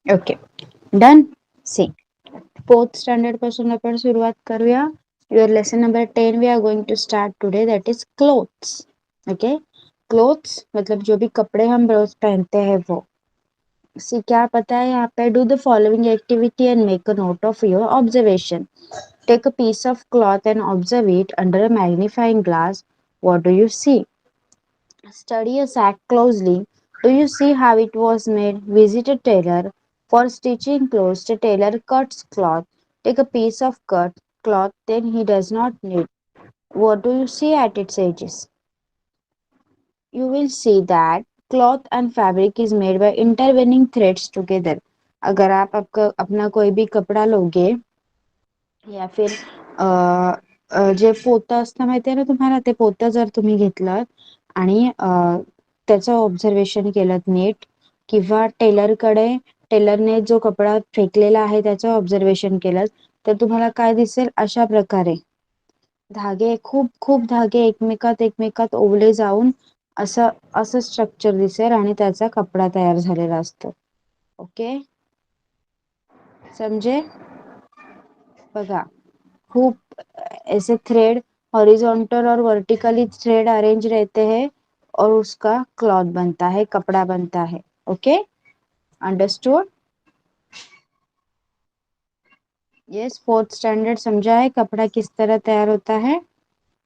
Okay, done. See, fourth standard पासून आपण सुरुवात करूया. Your lesson number 10 we are going to start today, that is clothes. Okay, clothes मतलब जो भी कपड़े हम रोज पहनते हैं वो. सी, क्या पता है यहाँ पे, do the following activity and make a note of your observation. Take a piece of cloth and observe it under a magnifying glass. What do you see? Study a sack closely. Do you see how it was made? Visit a tailor. For stitching clothes, the tailor cuts cloth. Take a piece of cut cloth then he does not need. What do you see at its edges? You will see that cloth and fabric is made by intervening threads together. अगर आप आपका अपना कोई भी कपड़ा लोगे या फिर जे पोतं असतं माहितीये ना तुम्हाला, ते पोतं जर तुम्ही घेतलं आणि त्याचं ऑब्झर्वेशन केलं नीट, किंवा टेलरने जो कपडा फेकलेला आहे त्याचं ऑब्झर्वेशन केलं, तर तुम्हाला काय दिसेल, अशा प्रकारे धागे, खूप खूप धागे एकमेकात एकमेकात ओवले जाऊन असं असं स्ट्रक्चर दिसेल आणि त्याचा कपडा तयार झालेला असतो. ओके, समजे? बघा, खूप ऐसे थ्रेड हॉरिजॉन्टल और वर्टिकली थ्रेड अरेंज रहते हैं और उसका क्लॉथ बनता है, कपड़ा बनता है. Okay, understood? Yes, fourth standard समझा है कपड़ा किस तरह तयार होता है.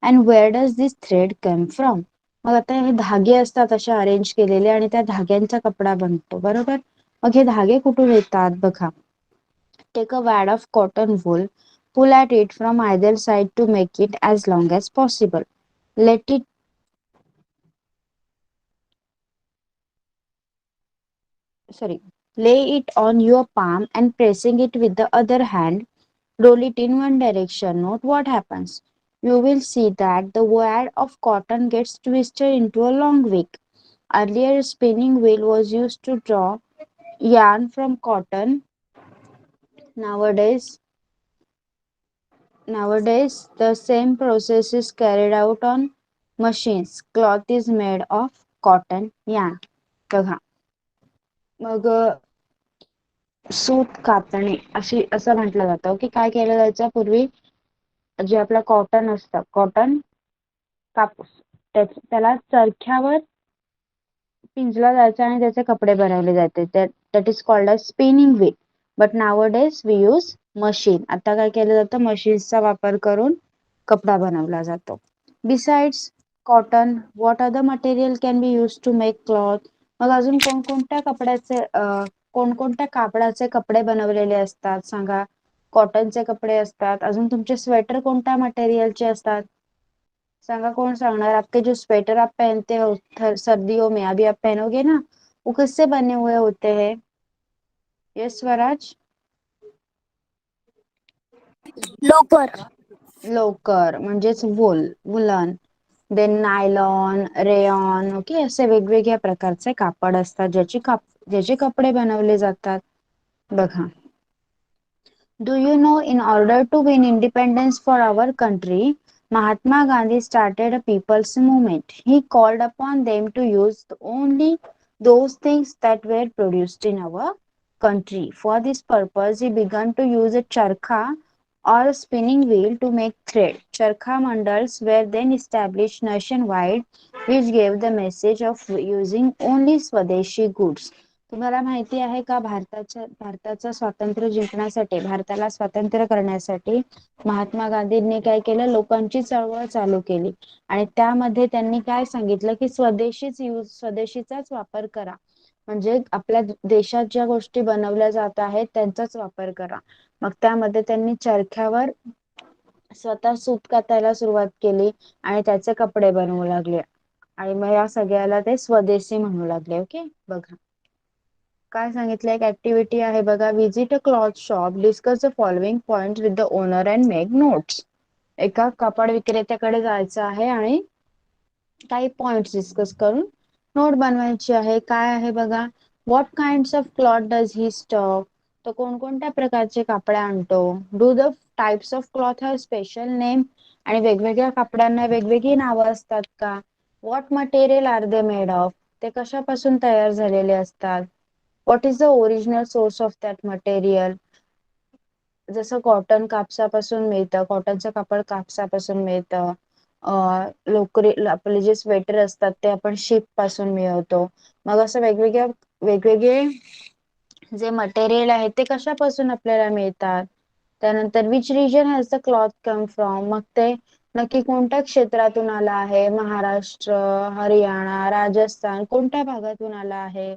And where does this thread come from. मग आता हे धागे असतात असे अरेंज केलेले आणि त्या धाग्यांचा कपडा बनतो, बरोबर. मग हे धागे कुठून येतात बघा. Take a wad of cotton wool, pull at it from either side to make it as long as possible. Let it sorry, lay it on your palm and pressing it with the other hand, roll it in one direction. Note what happens. You will see that the wad of cotton gets twisted into a long wick. Earlier, a spinning wheel was used to draw yarn from cotton. Nowadays, Nowadays, the same process is carried out on machines. Cloth is made of cotton yarn. बघा, मग सूत कातणे असं म्हटलं जातं की काय केलं जायचं पूर्वी, जे आपला कॉटन असतं, कॉटन कापूस, त्याला चरख्यावर पिंजला जायचा आणि त्याचे कपडे बनवले जायचे. That is called a spinning wheel. But nowadays we use machine. आता काय केलं जातं, मशीन्सचा वापर करून कपडा बनवला जातो. Besides cotton, what other material can be use to make cloth. मग अजून कोणकोणत्या कापडाचे कपडे बनवलेले असतात सांगा. कॉटनचे कपडे असतात, अजून तुमचे स्वेटर कोणत्या मटेरियलचे असतात सांगा, कोण सांगणार. आपके जो स्वेटर आप पहनते हो सर्दियों में, अभी आप पहनोगे ना, वो किससे बने हुए होते हैं? यस स्वराज? लोकर. लोकर म्हणजेच woollen, then nylon, rayon. Okay, असे वेगवेगळ्या प्रकारचे कापड असतात ज्याचे कपडे बनवले जातात. बघा, do you know, in order to win independence for our country, Mahatma Gandhi started a people's movement. He called upon them to use only those things that were produced in our country. For this purpose, he began to use a charkha or a spinning wheel to make thread. Charkha mandals were then established nationwide, which gave the message of using only Swadeshi goods. तुम्हाला माहिती आहे का, भारताचं स्वातंत्र्य जिंकण्यासाठी, भारताला स्वातंत्र्य करण्यासाठी महात्मा गांधींनी काय केलं, लोकांची चळवळ चालू केली आणि त्यामध्ये त्यांनी काय सांगितलं की स्वदेशीचाच वापर करा. म्हणजे आपल्या देशात ज्या गोष्टी बनवल्या जात आहेत त्यांचाच वापर करा. मग त्यामध्ये त्यांनी चरख्यावर स्वतः सूत कातायला सुरुवात केली आणि त्याचे कपडे बनवू लागले आणि मग या सगळ्याला ते स्वदेशी म्हणू लागले. ओके, बघा काय सांगितलं, एक ऍक्टिव्हिटी आहे बघा. Visit a cloth shop, discuss the following point with the owner and make notes. एका कापड विक्रेत्याकडे जायचं आहे आणि काही पॉइंट्स डिस्कस करून नोट बनवायची आहे. काय आहे बघा, what kinds of cloth does he stock, तो कोणकोणत्या प्रकारचे कापडे आणतो? Do the types of cloth have special name? आणि वेगवेगळ्या कापडांना वेगवेगळी नावं असतात का? What material are they made of? ते कशापासून तयार झालेले असतात? What is the original source of that material? जसं कॉटन कापसापासून मिळतं, कॉटनचं कापड कापसापासून मिळतं. लोकरी आपले जे स्वेटर असतात ते आपण शीप पासून मिळवतो. मग असं वेगवेगळे जे मटेरियल आहे ते कशापासून आपल्याला मिळतात. त्यानंतर which region has the cloth come from? मग ते नक्की कोणत्या क्षेत्रातून आला आहे? महाराष्ट्र, हरियाणा, राजस्थान, कोणत्या भागातून आला आहे?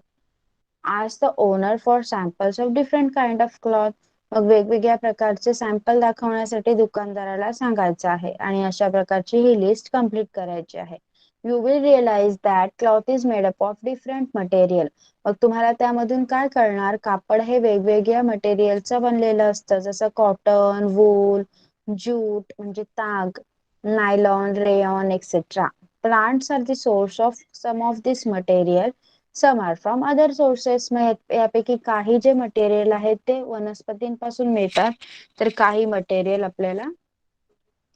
Ask the owner for samples of different kind of cloth. मग वेगवेगळ्या प्रकारचे सॅम्पल दाखवण्यासाठी दुकानदाराला सांगायचं आहे आणि अशा प्रकारची ही लिस्ट कंप्लीट करायची आहे. You will realize that cloth is made up of different material. मग तुम्हाला त्यामधून काय कळणार? कापड हे वेगवेगळ्या मटेरियलचं बनलेलं असतं, जसं कॉटन, वूल, ज्यूट म्हणजे ताग, nylon, rayon etcetera. Plants are the source of some of this material. Some are from other sources. यापैकी काही जे मटेरियल आहे ते वनस्पतींपासून मिळतात, तर काही मटेरियल आपल्याला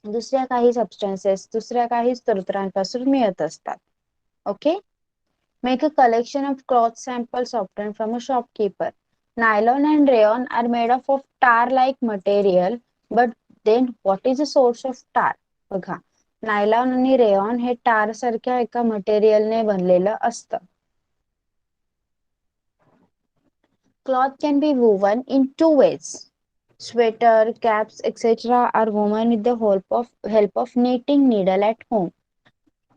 दुसऱ्या काही सबस्टन्सेस, दुसऱ्या काही स्त्रोतांपासून मिळत असतात. Okay. Make a collection of cloth samples obtain from a shopkeeper. Nylon and rayon are made of tar like material, but then what is a source of tar? बघा, नायलॉन आणि रेयॉन हे टार सारख्या एका मटेरियलने बनलेलं असतं. Cloth can be woven in two ways. Sweater, caps, etc. are woven with the help of knitting needle at home.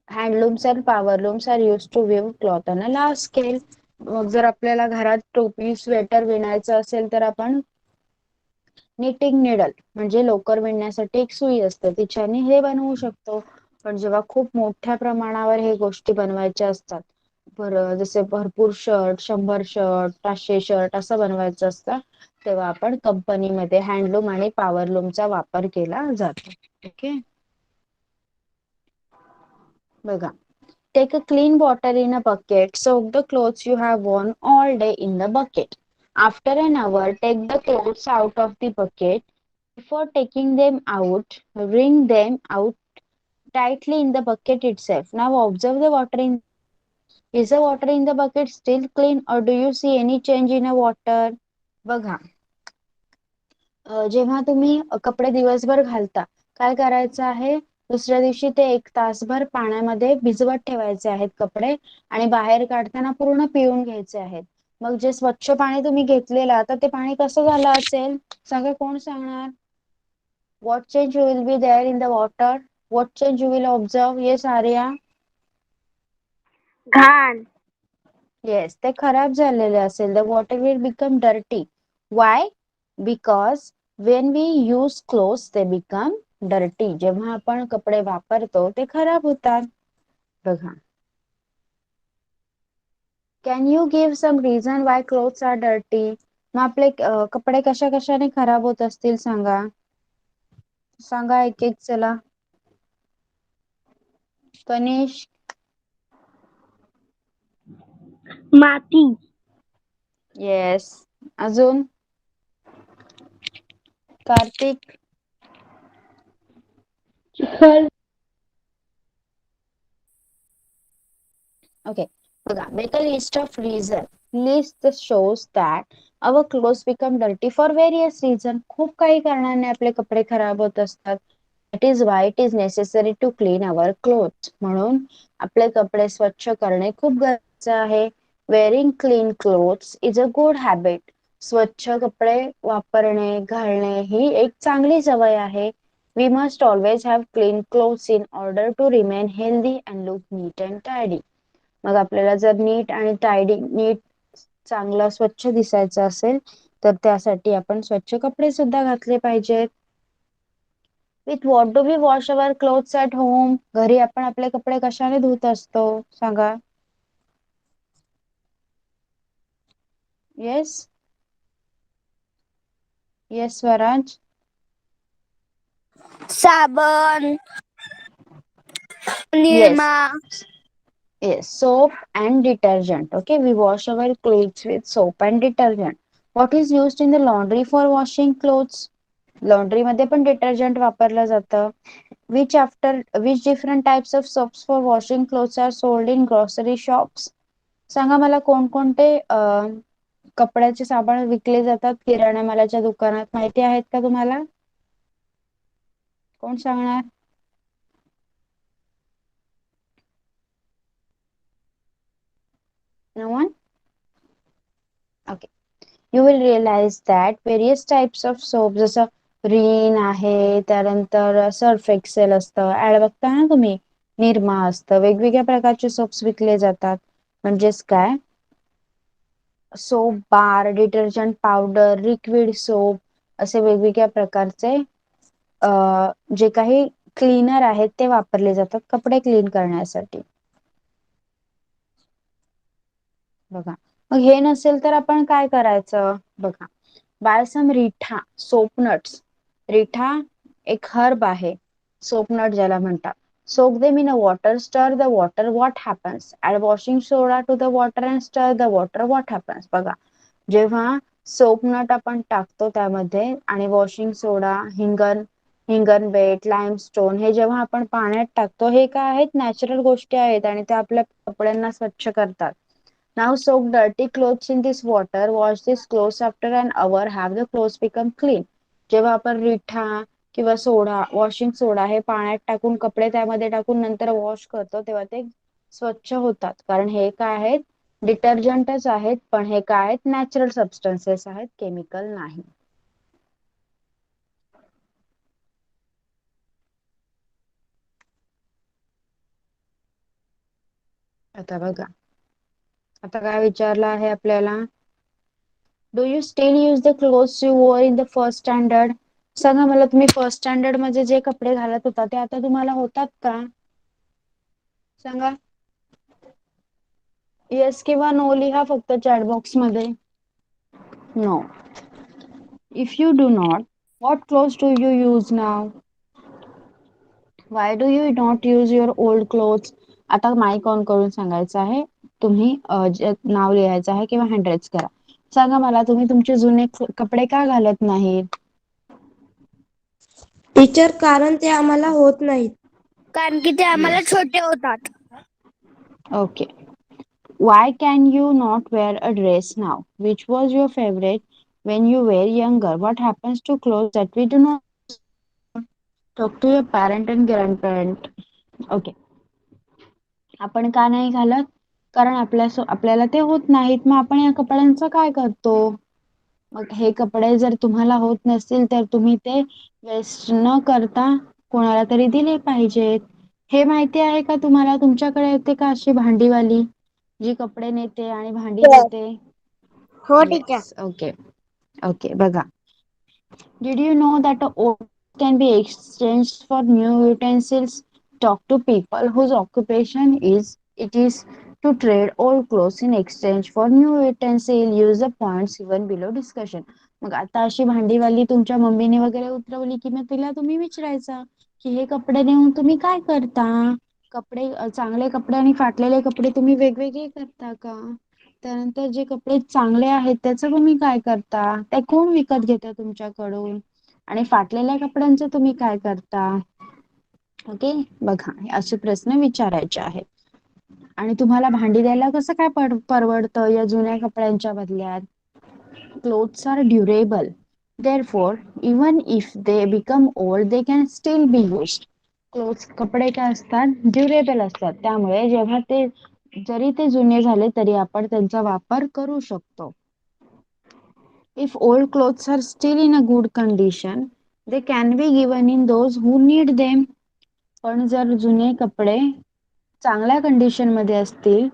Handlooms and power looms are used to weave cloth on a large scale. मग जर आपल्याला घरात टोपी, sweater विणायचं असेल तर आपण knitting needle म्हणजे लोकर विणण्यासाठी एक सुई असते, तिच्याने हे बनवू शकतो. पण जेव्हा खूप मोठ्या प्रमाणावर हे गोष्टी बनवायच्या असतात, जसे भरपूर शर्ट, 100 शर्ट, 500 शर्ट असं बनवायचं असतं, तेव्हा आपण कंपनीमध्ये हँडलूम आणि पॉवरलूमचा वापर केला जातो. ओके. बघा, take a clean bottle in a bucket. Soak the clothes you have worn all day in the bucket. After an hour, take the clothes out of the bucket. Before taking them out, wring them out tightly in the bucket itself. Now observe the water in. Is the water in the bucket still clean or do you see any change in the water? बघा, जेव्हा तुम्ही कपडे दिवसभर घालता, काय करायचं आहे? दुसऱ्या दिवशी ते 1 तासभर पाण्यामध्ये भिजवत ठेवायचे आहेत कपडे आणि बाहेर काढताना पूर्ण पिळून घ्यायचे आहेत. मग जे स्वच्छ पाणी तुम्ही घेतलेलं, आता ते पाणी कसं झालं असेल? सांगा, कोण सांगणार? What change will be there in the water? What change you will observe? Yes, Arya. घाण. Yes, ते खराब झालेले असेल. The water will become dirty. Why? Because when we use clothes, they become dirty. जेव्हा आपण कपडे वापरतो ते खराब होतात. बघा. Can you give some reason why clothes are dirty? मग आपले कपडे कशा कशाने खराब होत असतील सांगा. सांगा एक एक, चला. कनिष्क. माती. येस. अजून? कार्तिक. चिखल. Okay. बघा, make a list of reason. List shows that our clothes become dirty for various reasons. खूप काही कारणाने आपले कपडे खराब होत असतात. That is why it is necessary to clean our clothes. म्हणून आपले कपडे स्वच्छ करणे खूप गरजेचे आहे. Wearing clean clothes is a good habit. स्वच्छ कपडे वापरणे, घालणे ही एक चांगली सवय आहे. We must always have clean clothes in order to remain healthy and look neat and tidy. मग आपल्याला जर नीट चांगलं स्वच्छ दिसायचं असेल तर त्यासाठी आपण स्वच्छ कपडे सुद्धा घातले पाहिजेत. With what do we wash our clothes at home? घरी आपण आपले कपडे कशाने धुत असतो सांगा. येस. येस स्वराज. साबण. Yes. Nirma. Yes, soap and detergent. Okay, we wash our clothes with soap and detergent. What is used in the laundry for washing clothes? Laundry मध्ये पण डिटर्जंट वापरलं जातं. Which different types of soaps for washing clothes are sold in grocery shops? सांगा मला कोणकोणते कपड्याचे साबण विकले जातात किराणा मालाच्या दुकानात, माहिती आहेत का तुम्हाला? कोण सांगणार? No one? Okay. You will realise that various types of soap, जसं रिन आहे, त्यानंतर सर्फ एक्सेल असतं, ऍड बघता ना तुम्ही, निरमा असतं, वेगवेगळ्या प्रकारचे सोप्स विकले जातात. म्हणजेच काय, soap bar, detergent powder, liquid soap, असे वेगवेगळ्या प्रकारचे जे काही क्लीनर आहेत ते वापरले जातात कपडे क्लीन करण्यासाठी. बघा, मग हे नसेल तर आपण काय करायचं बघा. Buy some reetha soap nuts. रिठा एक हर्ब आहे, सोपनट ज्याला म्हणतात. Soak them in a water, stir the water, what happens? Add washing soda to the water and stir the water, what happens? बघा, जेव्हा सोपनट आपण टाकतो त्यामध्ये आणि वॉशिंग सोडा, हिंगनबेट, लाईमस्टोन हे जेव्हा आपण पाण्यात टाकतो, हे काय आहेत, नॅचरल गोष्टी आहेत आणि ते आपल्या कपड्यांना स्वच्छ करतात. Now soak dirty clothes in this water. Wash these clothes after an hour. Have the clothes become clean. जेव्हा आपण रिठा किंवा सोडा, वॉशिंग सोडा हे पाण्यात टाकून कपडे त्यामध्ये टाकून नंतर वॉश करतो तेव्हा ते स्वच्छ होतात. कारण हे काय आहेत, डिटर्जंटच आहेत, पण हे काय आहेत, नॅचरल सबस्टन्सेस आहेत, केमिकल नाही. आता बघा, आता काय विचारलं आहे आपल्याला, do you still use the clothes you wore in the first standard? सांगा मला, तुम्ही फर्स्ट स्टँडर्ड मध्ये जे कपडे घालत होता ते आता तुम्हाला होतात का? सांगा. येस किंवा नो लिहा फक्त चॅट बॉक्स मध्ये. No. If you do not, what clothes do you use now? Why do you not use your old clothes? आता माईक ऑन करून सांगायचं आहे, तुम्ही नाव लिहायचं आहे किंवा हँड रेज करा. सांगा मला, तुम्ही तुमचे जुने कपडे का घालत नाहीत? टीचर, कारण ते आम्हाला होत नाहीत. कारण की ते आम्हाला येस. छोटे होतात. Okay. Why can you not wear a dress now? Which was your favorite when you were younger? What happens to clothes that we do not? Talk to your parent and grandparent. Okay. आपण का नाही घालत? कारण आपल्याला ते होत नाहीत, मग आपण या कपड्यांचं काय करतो? मग हे कपडे जर तुम्हाला होत नसतील तर तुम्ही ते वेस्ट न करता कोणाला तरी दिले पाहिजेत. हे माहिती आहे का तुम्हाला? तुमच्याकडे येते का अशी भांडीवाली जी कपडे नेते आणि भांडी देते? हो टीचर. येस. ओके. ओके, बघा. Did you know that old can be exchanged for new utensils? Talk to people whose occupation is to trade old clothes in exchange for new utensil. Use the points given below discussion. मग आता अशी भांडीवाली तुमच्या मम्मीने वगैरे उतरवली की मग तिला तुम्ही विचारायचं की हे कपडे नेऊन तुम्ही काय करता? कपडे, चांगले कपडे आणि फाटलेले कपडे तुम्ही वेगवेगळे करता का? त्यानंतर जे कपडे चांगले आहेत त्याचं तुम्ही काय करता? ते कोण विकत घेतं तुमच्याकडून? आणि फाटलेल्या कपड्यांचं तुम्ही काय करता? ओके, बघा, असे प्रश्न विचारायचे आहेत. आणि तुम्हाला भांडी द्यायला कसं काय परवडतं या जुन्या कपड्यांच्या बदल्यात? Clothes are durable. Therefore, even if they become old, they can still be used. Clothes, कपडे काय असतात, ड्युरेबल असतात, त्यामुळे जेव्हा ते जरी ते जुने झाले तरी आपण त्यांचा वापर करू शकतो. If old clothes are still in a good condition, they can be given in those who need them. पण जर जुने कपडे चांगल्या कंडिशन मध्ये असतील,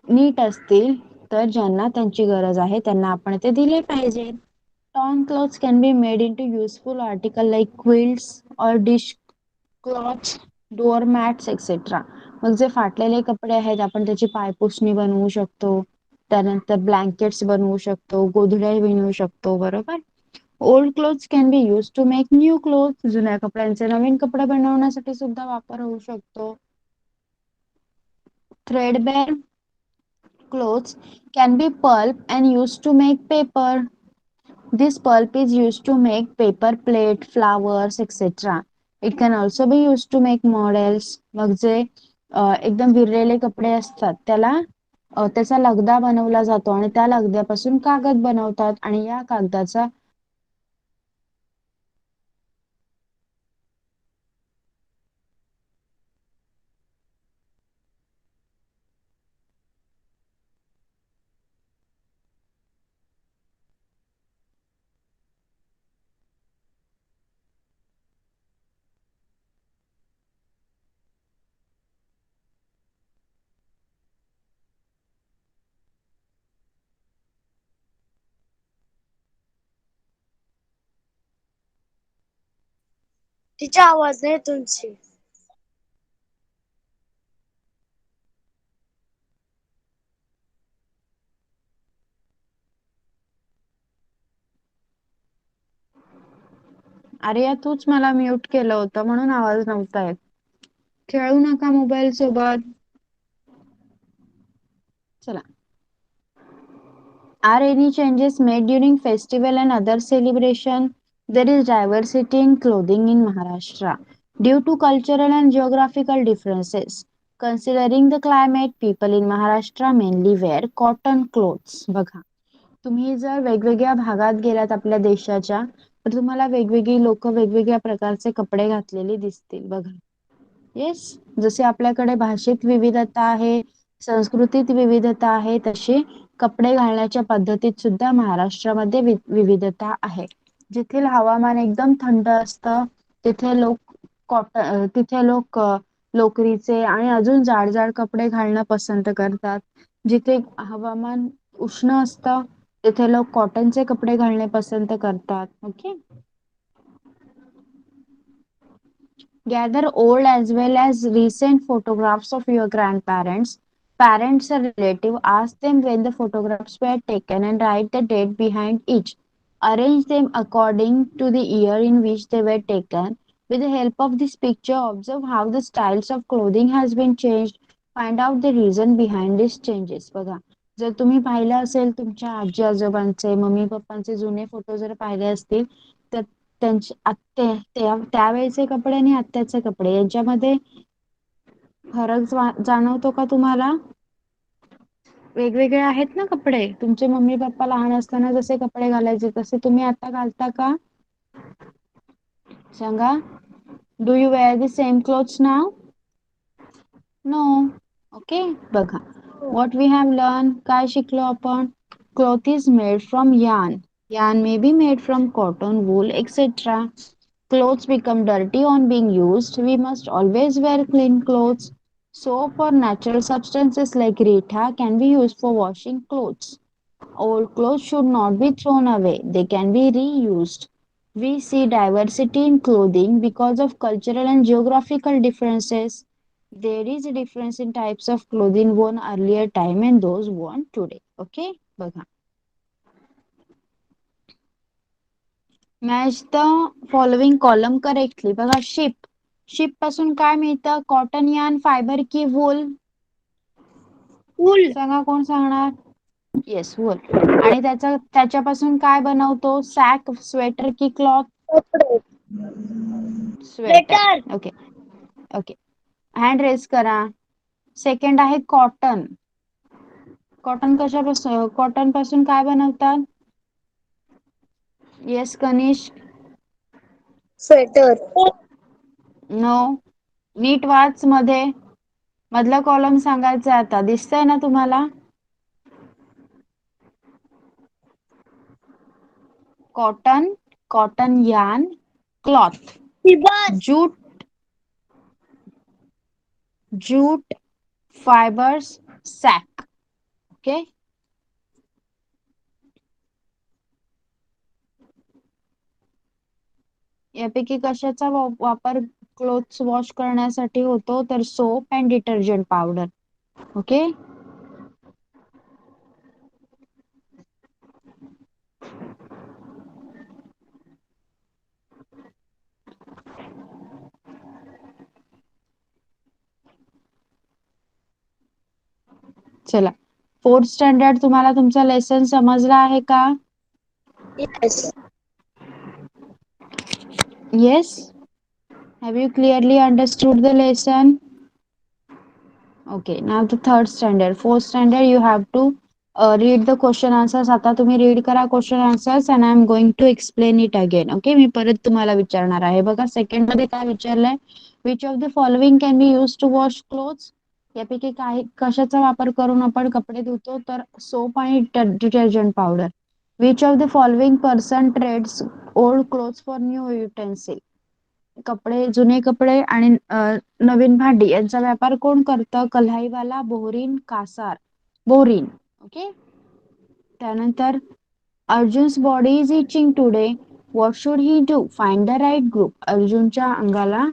नीट असतील, तर ज्यांना त्यांची गरज आहे त्यांना आपण ते दिले पाहिजे. Torn clothes can be made into useful article like quilts or dish cloths, door mats etcetera. मग जे फाटलेले कपडे आहेत आपण त्याची पायपुसणी बनवू शकतो, त्यानंतर ब्लँकेट्स बनवू शकतो, गोधड्या बनवू शकतो, बरोबर. Old clothes can be use to make new clothes. जुन्या कपड्यांचे नवीन कपडे बनवण्यासाठी सुद्धा वापर होऊ शकतो. थ्रेडबेअर clothes can be pulp and used to make paper. This pulp is used to make paper plate, flowers, etc. It can also be used to make models. मग जे एकदम विरलेले कपडे असतात त्याला त्याचा लगदा बनवला जातो आणि त्या लगद्यापासून कागद बनवतात आणि या कागदाचा तिचा आवाज नाही तुमची. अरे या तूच मला म्यूट केलं होतं म्हणून आवाज नव्हता येत. खेळू नका मोबाईल सोबत. चला. Are any changes made during festival and other celebration? There is diversity in clothing in Maharashtra due to cultural and geographical differences. Considering the climate, people in Maharashtra mainly wear cotton clothes. बघा, तुम्ही जर वेगवेगळ्या भागात गेलात आपल्या देशाच्या तर तुम्हाला वेगवेगळी लोक वेगवेगळ्या प्रकारचे कपडे घातलेले दिसतील बघा. येस, जसे आपल्याकडे भाषेत विविधता आहे, संस्कृतीत विविधता आहे, तशी कपडे घालण्याच्या पद्धतीत सुद्धा महाराष्ट्रामध्ये विविधता आहे. जिथील हवामान एकदम थंड असतं तिथे लोक लोकरीचे आणि अजून जाड जाड कपडे घालणं पसंत करतात. जिथे हवामान उष्ण असतं तिथे लोक कॉटनचे कपडे घालणे पसंत करतात. Okay. Gather old as well as recent photographs of your grandparents, parents or relative. Ask them when the photographs were taken and write the date behind each. Arrange them according to the year in which they were taken. With the help of this picture, observe how the styles of clothing has been changed. Find out the reason behind these changes. बघा, जर तुम्ही पाहिलं असेल तुमच्या आजी आजोबांचे mummy पप्पांचे जुने photo जर पाहिले असतील तर त्यांचे त्यावेळेचे कपडे आणि आत्ताचे कपडे यांच्यामध्ये फरक जाणवतो का तुम्हाला? वेगवेगळे आहेत ना कपडे. तुमचे मम्मी पप्पा लहान असताना जसे कपडे घालायचे तसे तुम्ही आता घालता का? सांगा. Do you wear the same clothes now? No. Okay. बघा, व्हॉट वी हॅव लर्न, काय शिकलो आपण? Cloth is made from yarn. Yarn may be made from cotton, wool, etc. Clothes become dirty on being used. We must always wear clean clothes. Soap or natural substances like Rita can be used for washing clothes. Old clothes should not be thrown away. They can be reused. We see diversity in clothing because of cultural and geographical differences. There is a difference in types of clothing worn earlier time and those worn today. Okay? बघा. Match the following column correctly. बघा, sheep. Sheep पासून काय मिळतं? Cotton, yarn, fibre की wool? Wool. सांगा, कोण सांगणार? Yes, wool. आणि त्याच्यापासून काय बनवतो? सॅक, स्वेटर की क्लॉथ? कपडे. Sweater. Sweater. Okay. Okay. Hand raise करा. सेकंड आहे कॉटन. कॉटन पासून काय बनवतात? येस, कनिष्क. स्वेटर. नो. नीट वाच मध्ये. मधला कॉलम सांगायचा आता. दिसतंय ना तुम्हाला? Cotton, cotton yarn, cloth. Fibre. Jute, fibres, sack. Okay. यापैकी कशाचा वापर क्लोथ्स वॉश करण्यासाठी होतो? तर soap and detergent powder. Okay. चला, 4th स्टँडर्ड तुम्हाला तुमचा लेसन समजला आहे का? Yes. Yes? Have you clearly understood the lesson? Okay, now the third standard. Fourth standard, you have to read the question answers. आता तुम्ही read करा question answers and I am going to explain it again. Okay, मी परत तुम्हाला विचारणार आहे. बघा second मध्ये काय विचारलंय? Which of the following can be used to wash clothes? यापैकी काही कशाचा वापर करून आपण कपडे धुतो? तर सोप आणि detergent powder. Which of the following person trades old clothes for new utensil? कपडे जुने कपडे आणि नवीन भांडी यांचा व्यापार कोण करतं? कल्हाईवाला, बोहरीन, कासार. बोहरीन. ओके. त्यानंतर Arjun's body is itching today. What should he do? Find the right group. अर्जुनच्या अंगाला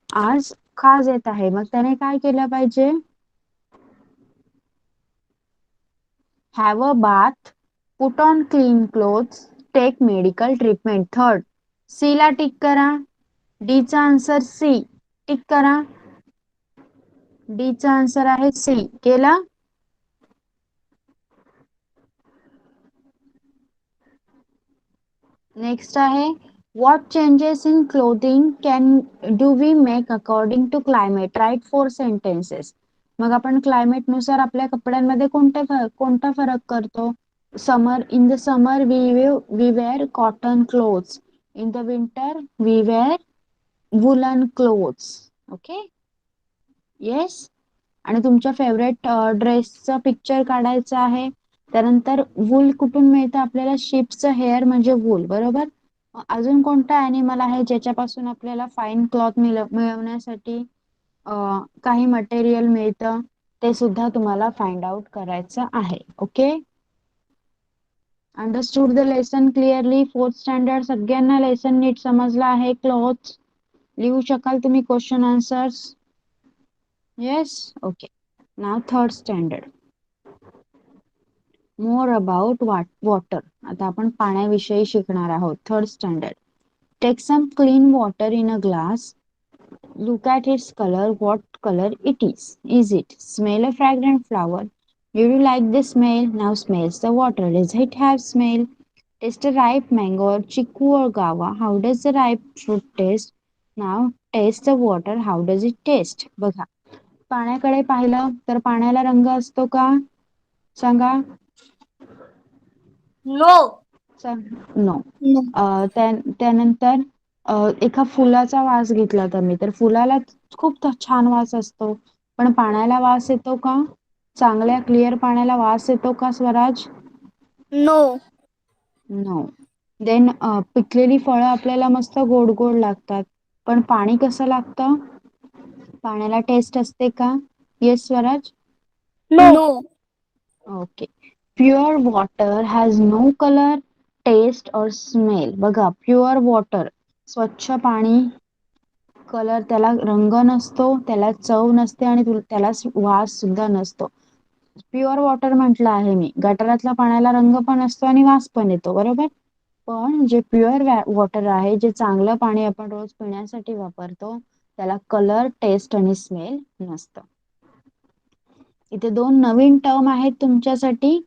आज खाज येत आहे, मग त्याने काय केलं पाहिजे? Have a bath, put on clean clothes, take medical treatment. Third C ला टिक करा. डी चा आन्सर सी टिक करा. डी चा आन्सर आहे सी. केला? नेक्स्ट आहे what changes in clothing can do we make according to climate? Write 4 sentences. मग आपण क्लायमेट नुसार आपल्या कपड्यांमध्ये कोणता फरक करतो? Summer in the summer we wear cotton clothes. In the winter we wear woollen clothes. Okay. Yes. आणि तुमच्या फेवरेट ड्रेसचं पिक्चर काढायचं आहे. त्यानंतर वूल कुठून मिळतं आपल्याला? शिप्सचं हेअर म्हणजे वूल, बरोबर. अजून कोणता ॲनिमल आहे ज्याच्यापासून आपल्याला फाईन क्लॉथ मिळवण्यासाठी काही मटेरियल मिळतं? ते सुद्धा तुम्हाला फाइंड आउट करायचं आहे. Okay. Understood the lesson clearly? Fourth standard सगळ्यांना लेसन नीट समजला आहे? क्लॉथ्स लिहू शकाल तुम्ही question answers? Yes. Okay. Now third standard. More about water. आता आपण पाण्याविषयी शिकणार आहोत. Third standard. Take some clean water in a glass. Look at its color. What color it is? Is it smell a fragrant flower? Did you like the smell? Now smells the water. Does it have smell? Taste a ripe mango or chiku or guava. How does the ripe fruit taste? Now taste the water. How does it taste? बघा. पाण्याकडे पाहिलं तर पाण्याला रंग असतो का? सांगा. No. No. त्यानंतर एका फुलाचा वास घेतला तर मी तर फुलाला खूप छान वास असतो, पण पाण्याला वास येतो का? चांगल्या क्लिअर पाण्याला वास येतो का स्वराज? नो. नो. देन पिकलेली फळं आपल्याला मस्त गोड गोड लागतात, पण पाणी कसं लागतं? पाण्याला टेस्ट असते का? Yes Swaraj. No. Okay. Pure water has no colour, taste और स्मेल. बघा, प्युअर वॉटर स्वच्छ पाणी, कलर त्याला रंग नसतो, त्याला चव नसते आणि त्याला वास सुद्धा नसतो. प्युअर वॉटर म्हटलं आहे मी. गटारातल्या पाण्याला रंग पण असतो आणि वास पण येतो, बरोबर. पण जे प्युअर वॉटर आहे, जे चांगलं पाणी आपण रोज पिण्यासाठी वापरतो, त्याला कलर, टेस्ट आणि स्मेल नसतं. इथे दोन नवीन टर्म आहेत तुमच्यासाठी,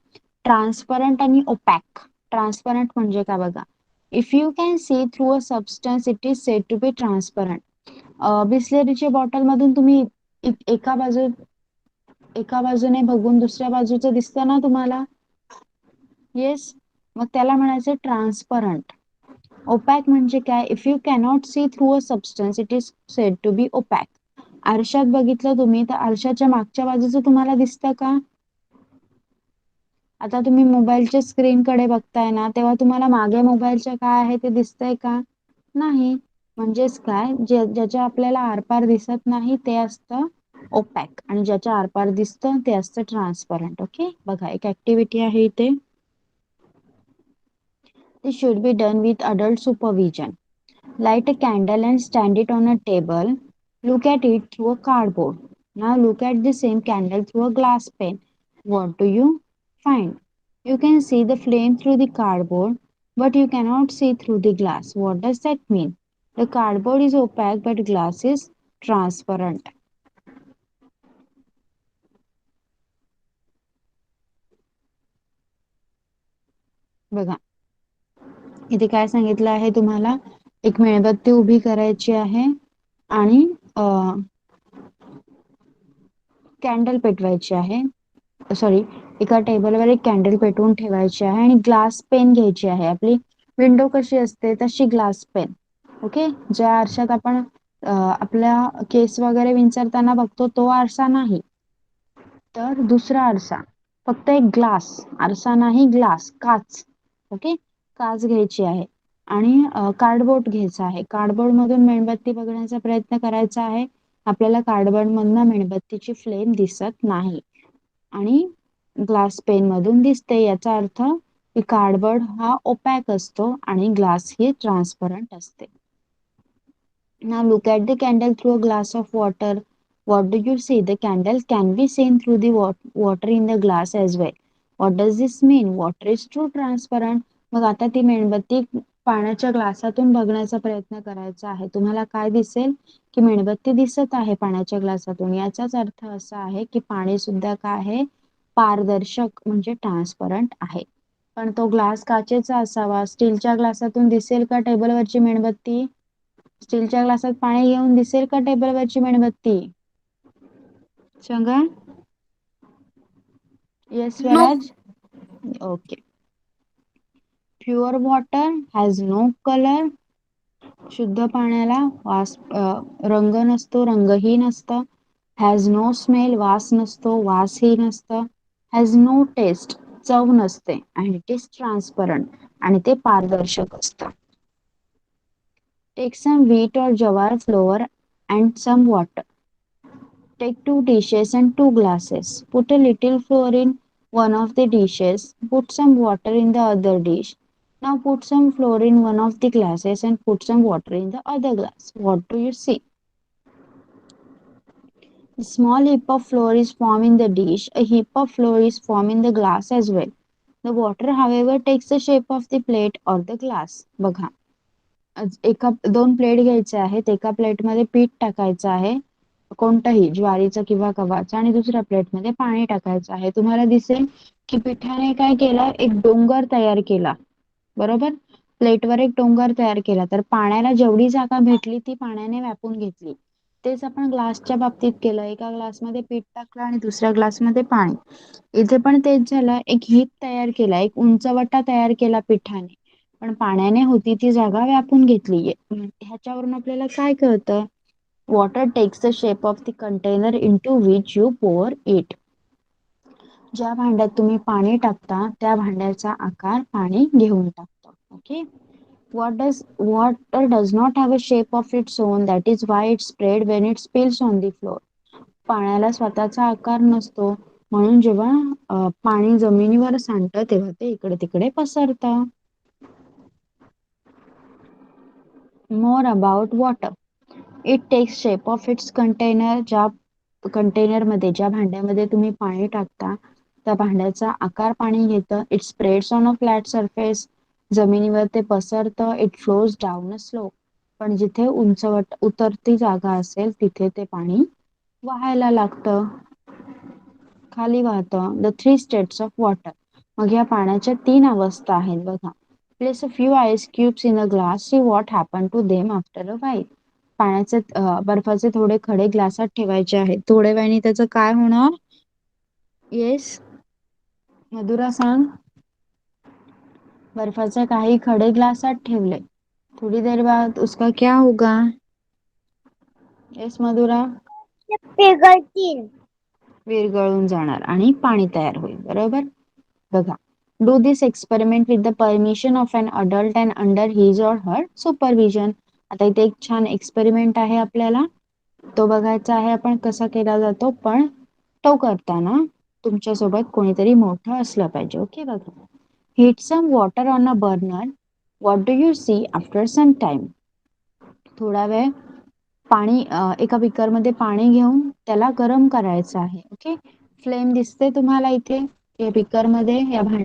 ट्रान्सपरंट आणि ओपॅक. ट्रान्सपरंट म्हणजे काय बघा. If you can see through a substance it is said to be transparent. बिस्लेरीच्या बॉटल मधून तुम्ही एका बाजूने बघून दुसऱ्या बाजूचं दिसतं ना तुम्हाला? येस. मग त्याला म्हणायचं ट्रान्सपरंट. ओपॅक म्हणजे काय? If you cannot see through a substance it is said to be opaque. आरशात बघितलं तुम्ही तर आरशाच्या मागच्या बाजूचं तुम्हाला दिसतं का? आता तुम्ही मोबाईलच्या स्क्रीनकडे बघताय ना, तेव्हा तुम्हाला मागे मोबाईलच्या काय आहे ते दिसतंय का? नाही. म्हणजेच काय, ज्याच्या आपल्याला आरपार दिसत नाही ते असतं ओपॅक आणि ज्याच्या आरपार दिसतं ते असतं ट्रान्सपरंट. ओके. बघा, एक ऍक्टिव्हिटी आहे इथे. This should be done with adult supervision. Light a candle and stand it on a table. Look at it through a cardboard. Now look at the same candle through a glass pane. What do you find? You can see the flame through the cardboard, but you cannot see through the glass. What does that mean? The cardboard is opaque, but glass is transparent. बघा, इथे काय सांगितलं आहे तुम्हाला, एक मेणबत्ती उभी करायची आहे आणि कॅन्डल पेटवायची आहे. सॉरी, एका टेबलवर एक कॅन्डल पेटवून ठेवायची आहे आणि ग्लास पेन घ्यायची आहे. आपली विंडो कशी असते तशी ग्लास पेन. ओके, ज्या आरशात आपण आपल्या केस वगैरे विंचरताना बघतो तो आरसा नाही, तर दुसरा आरसा, फक्त एक ग्लास, आरसा नाही, ग्लास, काच. ओके, काच घ्यायची आहे आणि कार्डबोर्ड घ्यायचा आहे. कार्डबोर्ड मधून मेणबत्ती बघण्याचा प्रयत्न करायचा आहे. आपल्याला कार्डबोर्ड मधनं मेणबत्तीची फ्लेम दिसत नाही आणि ग्लास पेन मधून दिसते. याचा अर्थ की कार्डबोर्ड हा ओपॅक असतो आणि ग्लास ही ट्रान्सपरंट असते. Now look at the candle through a glass of water. What do you see? The candle can be seen through the water in the glass as well. What does this mean? Water is true transparent. मग आता ती मेणबत्ती पाण्याच्या ग्लासातून बघण्याचा प्रयत्न करायचा आहे. तुम्हाला काय दिसेल की मेणबत्ती दिसत आहे पाण्याच्या ग्लासातून. याचाच अर्थ असा आहे की पाणी सुद्धा काय आहे, पारदर्शक म्हणजे ट्रान्सपरंट आहे. पण तो ग्लास काचेचा असावा. स्टीलच्या ग्लासातून दिसेल का टेबलवरची मेणबत्ती? स्टीलच्या ग्लासात पाणी घेऊन दिसेल का टेबलवरची मेणबत्ती? सांगा. Yes no. Swaraj. Okay. Pure water has no colour. शुद्ध पाण्याला रंग नसतो, रंगही नसतं. हॅज नो स्मेल, वास नसतो, वासही नसतं. हॅज नो टेस्ट, चव नसते. आणि इट इज ट्रान्सपरंट, आणि ते पारदर्शक असतं. Take some wheat or jawar flour and some water. Take 2 dishes and 2 glasses. Put a little flour in one of the dishes. Put some water in the other dish. Now put some flour in one of the glasses and put some water in the other glass. What do you see? A small heap of flour is formed in the dish. A heap of flour is formed in the glass as well. The water, however, takes the shape of the plate or the glass. बघा. एका 2 plate घ्यायच्या आहेत. एका प्लेटमध्ये पीठ टाकायचं आहे, कोणतंही, ज्वारीचं किंवा गव्हाचं, आणि दुसऱ्या प्लेटमध्ये पाणी टाकायचं आहे. तुम्हाला दिसेल की पिठाने काय केलं, एक डोंगर तयार केला. बरोबर, प्लेटवर एक डोंगर तयार केला. तर पाण्याला जेवढी जागा भेटली ती पाण्याने व्यापून घेतली. तेच आपण ग्लासच्या बाबतीत केलं. एका ग्लासमध्ये पीठ टाकलं आणि दुसऱ्या ग्लासमध्ये पाणी. इथे पण तेच झालं. एक हिप तयार केला, एक उंचवटा तयार केला पिठाने, पण पाण्याने होती ती जागा व्यापून घेतली. ह्याच्यावरून आपल्याला काय कळतं? Water takes the shape of the container into which you pour it. ज्या भांड्यात तुम्ही पाणी टाकता त्या भांड्याचा आकार पाणी घेऊन टाकतं. Okay. Water does not have a shape of its own. That is why it spread when it spills on the floor. पाण्याला स्वतःचा आकार नसतो, म्हणून जेव्हा पाणी जमिनीवर सांडतं तेव्हा ते इकडे तिकडे पसरतं. More about water. It takes shape of its container. ज्या कंटेनरमध्ये, ज्या भांड्यामध्ये तुम्ही पाणी टाकता त्या भांड्याचा आकार पाणी घेतं. It spreads on a flat surface. जमिनीवर ते पसरतं. It flows down a slope. पण जिथे उंचवट उतरती जागा असेल तिथे ते पाणी वाहायला लागतं, खाली वाहतं. The 3 states of water. मग या पाण्याच्या 3 अवस्था आहेत बघा. Place a few ice cubes in a glass. See what happened to them after a while. पाण्याचे बर्फाचे थोडे खडे ग्लासात ठेवायचे आहेत. थोड्या वेळाने त्याचं काय होणार? येस मधुरा सांग. बर्फाचे काही खडे ग्लासात ठेवले, थोड़ी देर बाद उसका क्या होगा? येस मधुरा. पिघळतील. विरघळून जाणार आणि पाणी तयार होईल. बरोबर. बघा. Do this experiment with the permission of an adult and under his और हर सुपरविजन. आता इथे एक छान एक्सपेरिमेंट आहे आपल्याला, तो बघायचा आहे आपण कसा केला जातो. पण तो करताना तुमच्यासोबत कोणीतरी मोठं असलं पाहिजे. ओके. बघा. Heat some water on a burner. What do you see after some time. थोडा वेळ पाणी एका बिकरमध्ये पाणी घेऊन त्याला गरम करायचं आहे. ओके. फ्लेम दिसते तुम्हाला इथे या बिकरमध्ये,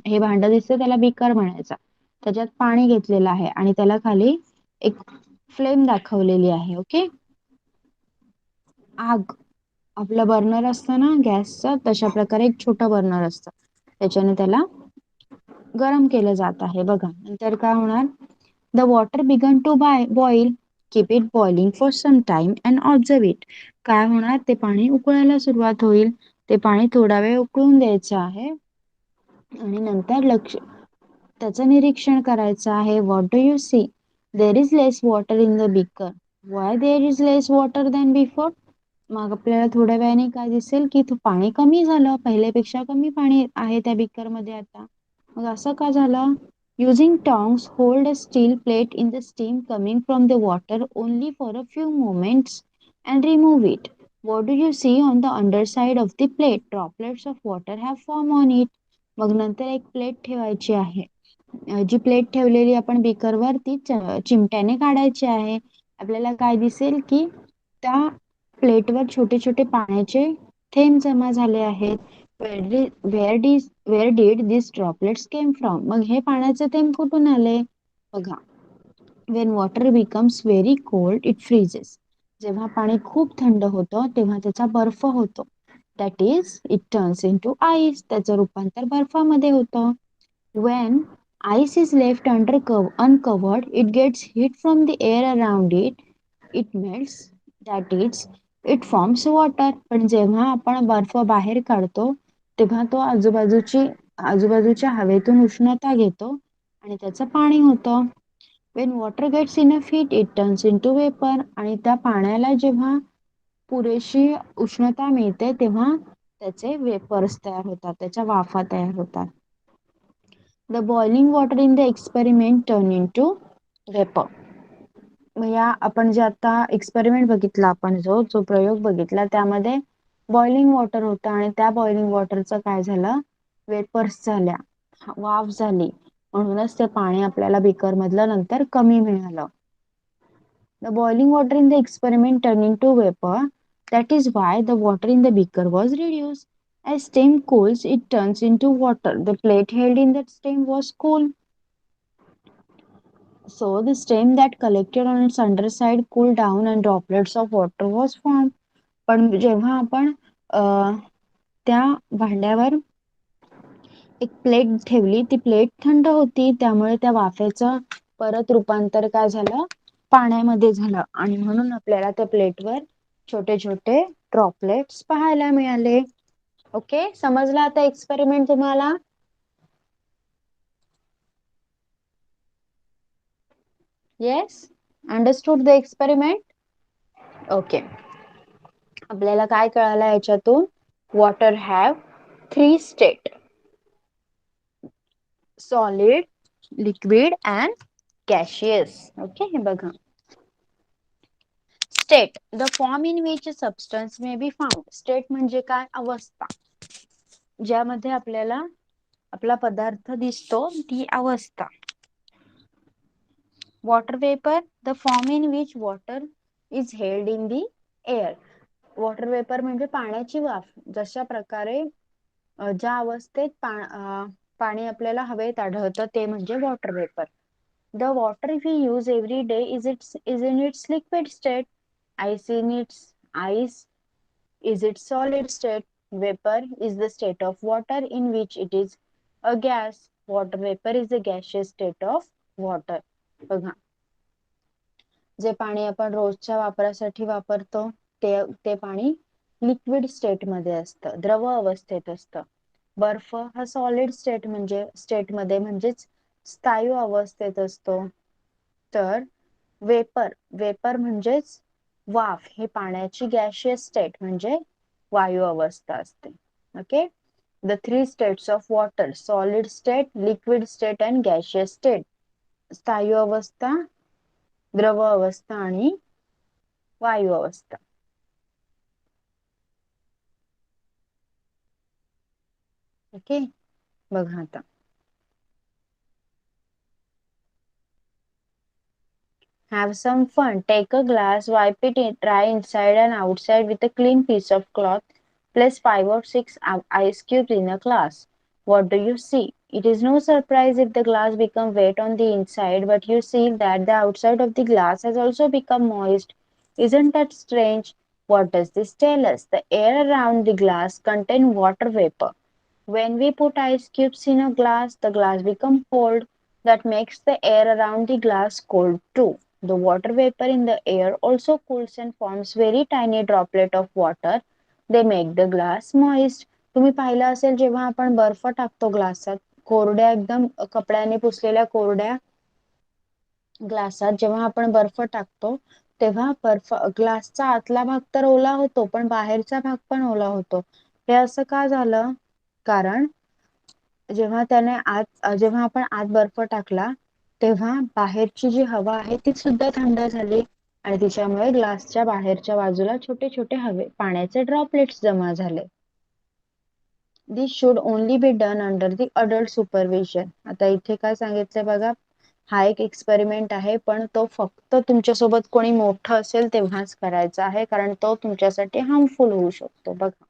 हे भांड दिसते त्याला बिकर म्हणायचा. त्याच्यात पाणी घेतलेलं आहे आणि त्याला खाली एक फ्लेम दाखवलेली आहे. ओके. आग, आपलं बर्नर असतं ना गॅसचं, तशा प्रकारे एक छोटं बर्नर असतं, त्याच्याने त्याला गरम केलं जात आहे. बघा नंतर काय होणार? The water began to boil. Keep it boiling for some time and observe it. काय होणार? ते पाणी उकळायला सुरुवात होईल. ते पाणी थोडा वेळ उकळून द्यायचं आहे आणि नंतर त्याचं निरीक्षण करायचं आहे. What do you see? There is less water in the beaker. Why there is less water than before? मग आपल्याला थोड्या वेळाने काय दिसेल की पाणी कमी झालं, पहिल्यापेक्षा कमी पाणी आहे त्या बीकर मध्ये आता. मग असं का झालं? Using tongs, hold a steel plate in the steam coming from the water only for a few moments and remove it. What do you see on the underside of the plate? Droplets of water have formed on it. मग नंतर एक plate ठेवायची आहे. जी plate ठेवलेली आपण बीकरवर ती चिमट्याने काढायची आहे. आपल्याला काय दिसेल की त्या प्लेटवर छोटे छोटे पाण्याचे थेंब जमा झाले आहेत. Where did these droplets came from? मग हे पाण्याचे थेंब कुठून आले? बघा. When water becomes very cold, it freezes. जेव्हा पाणी खूप थंड होतं तेव्हा त्याचा बर्फ होतो. That is, it turns into ice. त्याचं रूपांतर बर्फामध्ये होतं. When ice is left uncovered, it gets heat from the air around it. It melts. That is, it forms water. पण जेव्हा आपण बर्फ बाहेर काढतो तेव्हा तो आजूबाजूच्या हवेतून उष्णता घेतो आणि त्याचं पाणी होतं. When water gets enough heat, it turns into vapor. आणि त्या पाण्याला जेव्हा पुरेशी उष्णता मिळते तेव्हा त्याचे वेपर्स तयार होतात, त्याच्या वाफा तयार होतात. The boiling water in the experiment turned into vapor. या आपण जे आता एक्सपेरिमेंट बघितला, आपण जो प्रयोग बघितला त्यामध्ये बॉइलिंग वॉटर होतं आणि त्या बॉइलिंग वॉटरचं काय झालं? वेपर्स झाल्या, वाफ झाली. म्हणूनच ते पाणी आपल्याला बीकर मधलं नंतर कमी मिळालं. The boiling water in the experiment turned into vapor. That is why the water in the beaker was reduced. As steam cools, it turns into water. The plate held in that steam was cool. So the steam that collected on its underside cooled down and droplets of water was formed. पण जेव्हा आपण त्या भांड्यावर एक plate ठेवली, ती plate थंड होती, त्यामुळे त्या वाफेचं परत रूपांतर काय झालं? पाण्यामध्ये झालं आणि म्हणून आपल्याला त्या प्लेटवर छोटे छोटे ड्रॉपलेट्स पाहायला मिळाले. ओके, समजला आता एक्सपेरिमेंट तुम्हाला? Yes, understood the experiment? Okay, आपल्याला काय कळालं याच्यातून? Water have 3 state: solid, liquid and gaseous. Okay, हे बघा. State, the form in which substance may be found. State म्हणजे काय? अवस्था, ज्यामध्ये आपल्याला आपला पदार्थ दिसतो, ती अवस्था. Water vapour, the form in which water is held in the air. Water vapour म्हणजे पाण्याची वाफ. जशा प्रकारे ज्या अवस्थेत पाणी आपल्याला हवेत आढळतं ते म्हणजे water vapour. The water we use every day is in its liquid state. Ice is its solid state. Vapor is the state of water in which it is a gas. Water vapor is the gaseous state of water. बघा, जे पाणी आपण रोजच्या वापरासाठी वापरतो ते पाणी liquid state मध्ये असतं, द्रव अवस्थेत असतं. बर्फ हा सॉलिड स्टेट मध्ये म्हणजेच स्थायू अवस्थेत असतो. तर वेपर म्हणजेच वाफ, ही पाण्याची गॅशियस स्टेट म्हणजे वायू अवस्था असते. Okay, the 3 states of water: solid state, liquid state and gaseous state. स्थायू अवस्था, द्रव अवस्था आणि वायू अवस्था. ओके, बघा आता. Have some fun. Take a glass, wipe it dry inside and outside with a clean piece of cloth. Place 5 or 6 ice cubes in a glass. What do you see? It is no surprise if the glass becomes wet on the inside, but you see that the outside of the glass has also become moist. Isn't that strange? What does this tell us? The air around the glass contains water vapor. When we put ice cubes in a glass, the glass becomes cold. that makes the air around the glass cold too. The water vapor in the air also cools and forms very tiny droplet of water. They make the glass moist. तुम्ही पाहिलं असेल जेव्हा आपण बर्फ टाकतो ग्लासात, कोरड्या एकदम कपड्याने पुसलेल्या कोरड्या ग्लासात जेव्हा आपण बर्फ टाकतो तेव्हा बर्फ ग्लासचा आतला भाग तर ओला होतो पण बाहेरचा भाग पण ओला होतो. हे असं का झालं? कारण जेव्हा आपण आत बर्फ टाकला तेव्हा बाहेरची जी हवा आहे ती सुद्धा थंड झाली आणि तिच्यामुळे ग्लासच्या बाहेरच्या बाजूला छोटे छोटे पाण्याचे ड्रॉपलेट्स जमा झाले. This should only be done under the adult supervision. आता इथे काय सांगितलंय बघा, हा एक एक्सपेरिमेंट आहे पण तो फक्त तुमच्यासोबत कोणी मोठं असेल तेव्हाच करायचा आहे कारण तो तुमच्यासाठी हार्मफुल होऊ शकतो. बघा,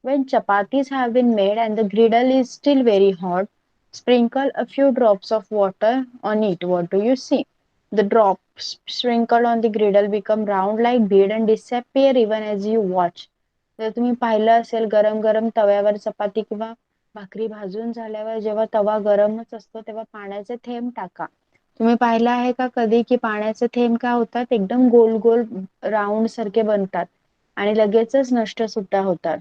when chapatis have been made and the griddle is still very hot, sprinkle a few drops of water on it. What do you see? The drops sprinkled on the griddle become round like bead and disappear even as you watch. जर तुम्ही पाहिलं असेल गरम गरम तव्यावर चपाती किंवा भाकरी भाजून झाल्यावर जेव्हा तवा गरमच असतो तेव्हा पाण्याचे थेंब टाका. तुम्ही पाहिलं आहे का कधी की पाण्याचे थेंब काय होतात, एकदम गोल गोल राऊंड सारखे बनतात आणि लगेचच नष्ट सुद्धा होतात.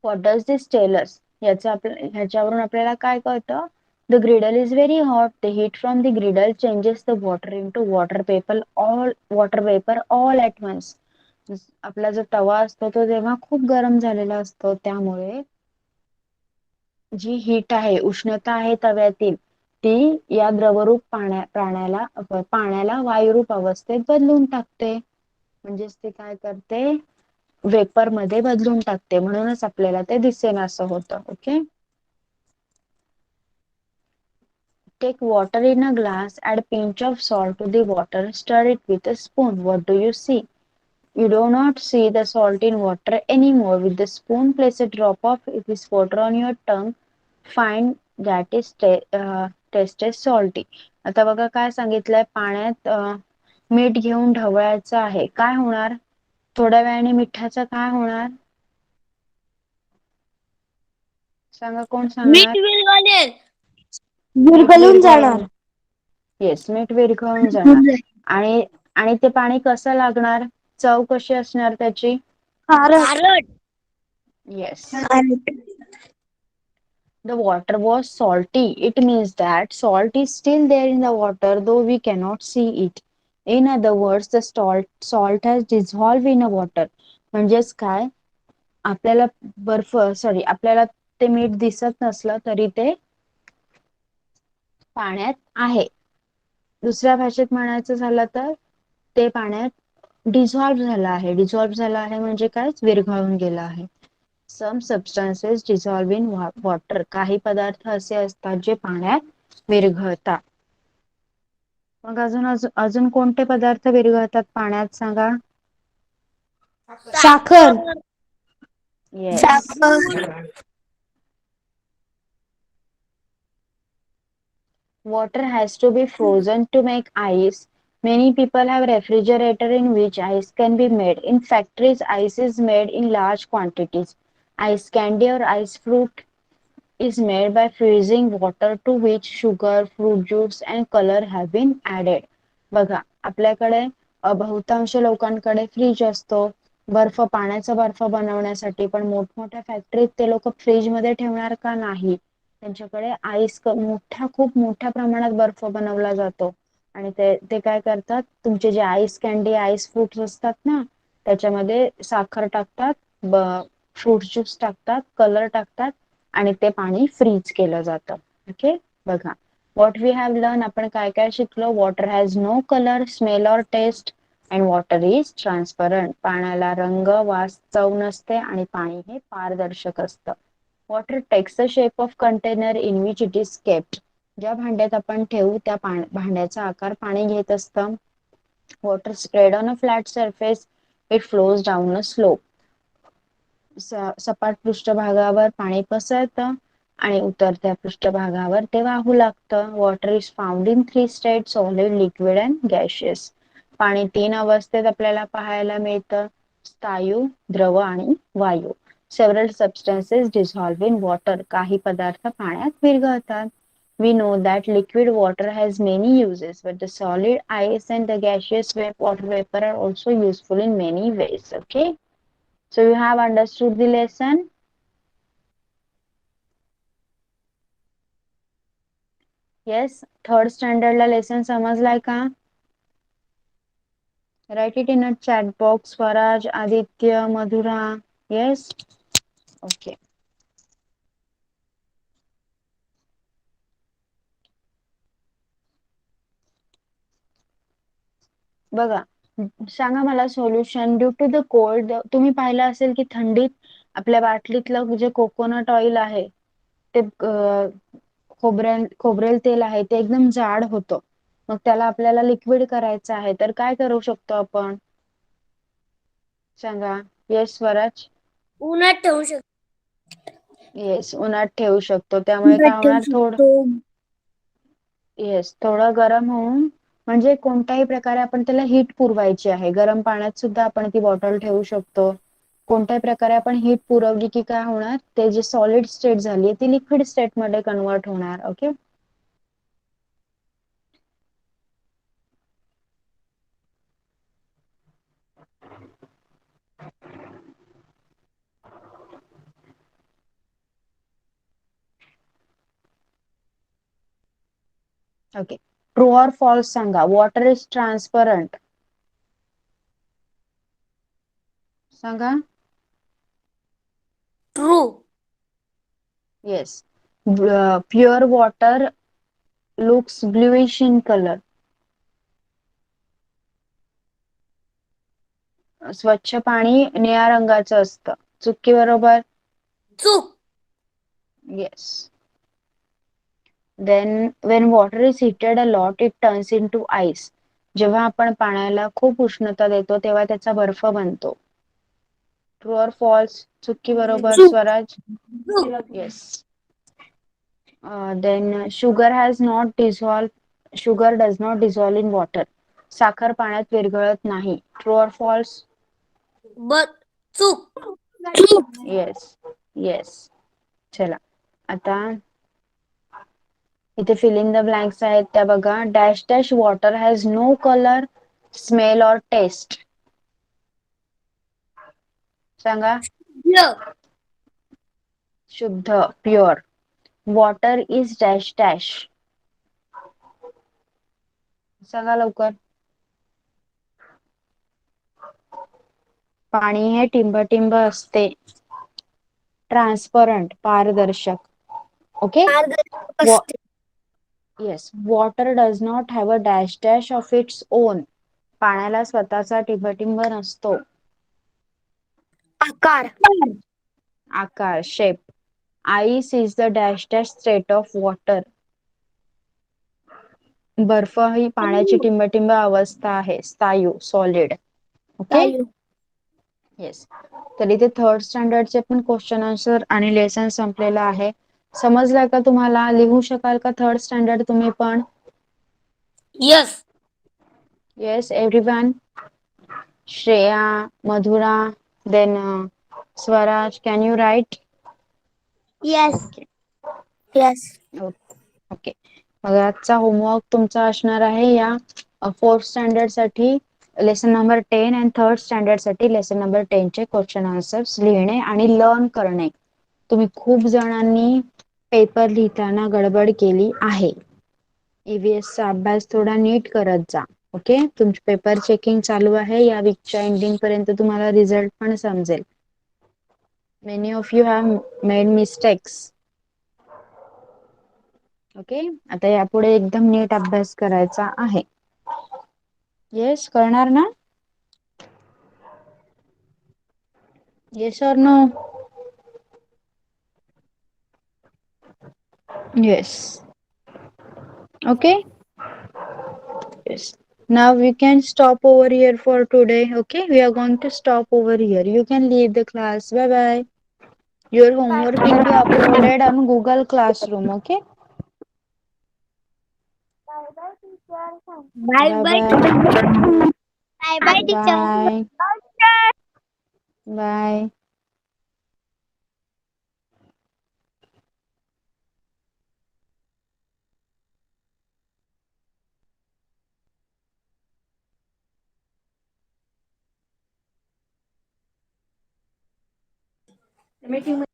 What does this tell us? ह्याच्यावरून आपल्याला काय कळतं? The griddle is very hot. The heat from the griddle changes the water into water vapor all at once. आपला जो तवा असतो तो तेव्हा खूप गरम झालेला असतो त्यामुळे जी हीट आहे, उष्णता आहे तव्यातील ती या द्रवरूप पाण्याला वायुरूप अवस्थेत बदलून टाकते. म्हणजेच ती काय करते, वेपर मध्ये बदलून टाकते, म्हणूनच आपल्याला ते दिसेनासं होतं. Okay, take water in a glass, add pinch of salt to the water, stir it with a spoon. What do you see? You do not see the salt in water anymore. With the spoon, place a drop of this water on your tongue. Find that is tastes salty. आता बघा काय सांगितलंय, पाण्यात मीठ घेऊन ढवळायचं आहे. काय होणार? थोड्या वेळाने मिठाचं काय होणार सांगा, कोण सांगणार? मीठ विरघळेल. मीठ विरघळून जाणार. विरघळून, येस, मीठ विरघळून जाणार. आणि आणि ते पाणी कसं लागणार? चव कशी असणार त्याची? खारट. येस. खारट. The water was salty. It means that salt is still there in the water, though we cannot see it. In other words, the salt has dissolved in a water. म्हणजेच काय, आपल्याला ते मीठ दिसत नसलं तरी ते पाण्यात आहे. दुसऱ्या भाषेत म्हणायचं झालं तर ते पाण्यात डिझॉल्व्ह झालं आहे. डिझॉल्व्ह झालं आहे म्हणजे काय, विरघळून गेलं आहे. सम सबस्टन्सेस डिझॉल्व्ह इन वॉटर. काही पदार्थ असे असतात जे पाण्यात विरघळतात. मग अजून कोणते पदार्थ विरघळतात पाण्यात सांगा? साखर. Yes. Water has to be frozen to make ice. Many people have refrigerator in which ice can be made. In factories, ice is made in large quantities. Ice candy or ice fruit is made by freezing water to which sugar, fruit juice and color have been added. बघा, आपल्याकडे बहुतांश लोकांकडे fridge असतो पाण्याचा बर्फ बनवण्यासाठी, पण मोठमोठ्या फॅक्टरीत ते लोक फ्रीज मध्ये ठेवणार का? नाही. त्यांच्याकडे खूप मोठ्या प्रमाणात बर्फ बनवला जातो आणि ते काय करतात, तुमचे जे आईस कॅन्डी, आईस फ्रुट्स असतात ना, त्याच्यामध्ये साखर टाकतात, फ्रूट ज्यूस टाकतात, कलर टाकतात आणि ते पाणी फ्रीज केलं जातं. ओके, बघा, व्हॉट वी हॅव लर्न, आपण काय काय शिकलो? Water has no colour, smell और taste and water is transparent. पाण्याला रंग, वास, चव नसते आणि पाणी हे पारदर्शक असतं. Water takes the shape of container in which it is kept. ज्या भांड्यात आपण ठेवू त्या भांड्याचा आकार पाणी घेत असतं. Water spread on a flat surface, it flows down a slope. सपाट पृष्ठभागावर पाणी पसरतं आणि उतरत्या पृष्ठभागावर ते वाहू लागतं. Water is found in 3 state, solid, liquid and gaseous. पाणी 3 अवस्थेत आपल्याला पाहायला मिळतं, स्थायू, द्रव आणि वायू. Several substances dissolve in water. काही पदार्थ पाण्यात विरघळतात. We know that liquid water has many uses, but the solid ice and the gaseous water vapor are also useful in many ways. Okay, so you have understood the lesson. Yes, third standard ला lesson समजलाय का? Write it in a chat box. Swaraj, Aditya, Madhura. Yes? Okay. बघा, सांगा मला solution. Due to the cold, तुम्ही पाहिलं असेल की थंडीत आपल्या बाटलीतलं जे कोकोनट ऑइल आहे ते खोबरेल तेल आहे ते एकदम जाड होतं. मग त्याला आपल्याला लिक्विड करायचं आहे तर काय करू शकतो आपण? सांगा. येस स्वराज. उन्हात ठेवू शकतो. येस, उन्हात ठेवू शकतो. त्यामुळे काय होणार? येस, थोडं गरम होऊन म्हणजे कोणत्याही प्रकारे आपण त्याला हीट पुरवायची आहे. गरम पाण्यात सुद्धा आपण ती बॉटल ठेवू शकतो. कोणत्याही प्रकारे आपण हीट पुरवली की काय होणार? ते जे सॉलिड स्टेट झाली ती लिक्विड स्टेट मध्ये कन्वर्ट होणार. Okay. Okay. True or false सांगा. Water is transparent. सांगा. True. Yes. Pure water looks bluish in colour. स्वच्छ पाणी निळ्या रंगाचं असतं. चुकी बरोबर? चूक. Yes. Then when water is heated a lot, it turns into ice. जेव्हा आपण पाण्याला खूप उष्णता देतो तेव्हा त्याचा बर्फ बनतो. True or false? चुकी बरोबर चूक. Swaraj? Yes. Then sugar does not dissolve in water. साखर पाण्यात विरघळत नाही. True or false? चूक. चूक. येस. येस. चला आता इथे फिल इन द ब्लँक्स आहेत त्या बघा. Dash dash water has no colour, smell और टेस्ट. सांगा. शुद्ध, pure. Water is dash dash. सांगा लवकर. पाणी हे टिंब असते. ट्रान्सपरंट, पारदर्शक. ओके. पारदर्शक असते. Yes. Water does not have a dash dash of its own. पाण्याला स्वतःचा टिंब नसतो. आकार. आकार, shape. Ice is the dash dash state of water. बर्फ ही पाण्याची टिंब अवस्था आहे. स्थायू, सॉलिड. ओके. येस. तर इथे थर्ड स्टँडर्डचे पण क्वेश्चन आन्सर आणि लेसन संपलेला आहे. समजलाय का तुम्हाला? लिहू शकाल का थर्ड स्टँडर्ड तुम्ही पण? Yes. Yes everyone. Shreya, Madhura, then Swaraj, can you write? Yes. Yes. Okay. मग आजचा होमवर्क तुमचा असणार आहे या फोर्थ स्टँडर्ड साठी लेसन नंबर 10 आणि थर्ड स्टँडर्ड साठी लेसन नंबर 10 चे क्वेश्चन आन्सर्स लिहिणे आणि लर्न करणे. तुम्ही खूप जणांनी पेपर लिहिताना गडबड केली आहे. EVS चा अभ्यास थोडा नीट करत जा. ओके. तुमचे पेपर चेकिंग चालू आहे. या वीकच्या एंडिंग पर्यंत तुम्हाला रिझल्ट पण समजेल. Many of you have made mistakes. Okay. आता यापुढे एकदम नीट अभ्यास करायचा आहे. येस, करणार ना? Yes or no? Yes. Okay. Yes. Now we can stop over here for today. Okay. We are going to stop over here. You can leave the class. Bye bye. Your homework will be uploaded on Google Classroom. Okay. Bye Bye bye bye. Teacher. Bye bye teacher. Bye. Bye. Meeting